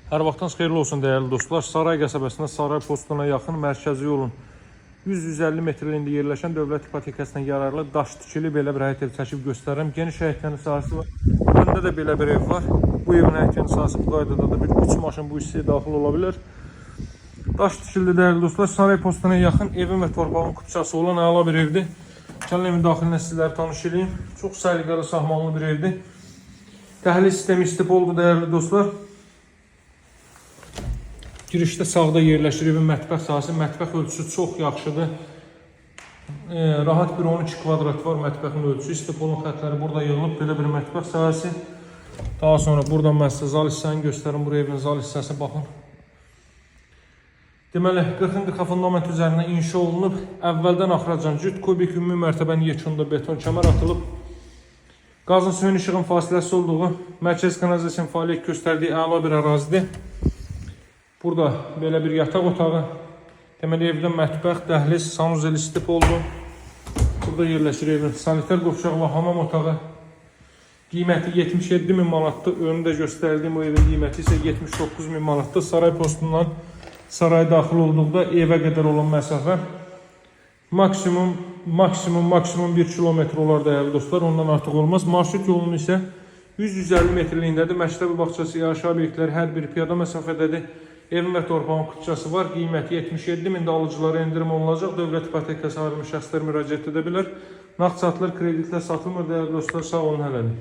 Hər vaxtınız xeyirli olsun dəyərli dostlar. Saray qəsəbəsində Saray postuna yaxın mərkəzi yolun 100-150 metrliyində yerləşən dövlət ipotekasına yararlı daş tikili belə bir həyət ev çəkib göstərirəm. Geniş həyətlərin sahəsi var. Önündə də belə bir ev var. Bu evin həyətlərin sahəsi bu qaydada da bir 3 maşın bu hissəyə daxil ola bilər. Daş tikildi dəyərli dostlar. Saray postuna yaxın evin və torpağın küçəsi olan əla bir evdir. Gəlin evin daxilinə sizləri tanış edeyim. Çox səliqəli, sahmanlı bir evdir. Dəhliz sistemi istipoldur dəyərli dostlar. Girişdə sağda yerləşir evin mətbəx sahəsi. Mətbəx ölçüsü çox yaxşıdır. Rahat bir 12 kvadrat var mətbəxin ölçüsü. İstipolun xətləri burada yığılıb. Belə bir mətbəx sahəsi. Daha sonra buradan mən sizə zal hissəni göstərim. Buraya evin zal hissəsi baxın. Deməli, 40-40 fundament üzərindən inşa olunub. Əvvəldən axıracan cüt kubik ümumi mərtəbənin yekunda beton kəmər atılıb. Qazın suyun işığın fasiləsi olduğu, mərkəz kanalizasiyanın fəaliyyət göstərdiyi əla bir ərazidir. Burada belə bir yataq otağı, deməli evdə mətbəx, dəhliz, sanuzel istip oldu. Burada yerləşir evin saniter qovşağı və hamam otağı. Qiyməti 77.000 manatdır. Önündə göstərdiyim o evin qiyməti isə 79.000 manatdır. Saray postundan saraya daxil olduqda evə qədər olan məsafə maksimum 1 kilometr olar dəyərli dostlar. Ondan artıq olmaz. Marşrut yolunun isə 100-150 metrliyindədir. Məktəbi bağçası, yaşayış obyektləri hər biri piyada məsafədədir. Evin və torpağın küçəsi var. Qiyməti 77.000-də alıcılara endirim olunacaq. Dövlət ipotekası ayrılmış şəxslər müraciət edə bilər. Nağd satılır, kreditlə satılmır dəyərli dostlar. Sağ olun, hələlik.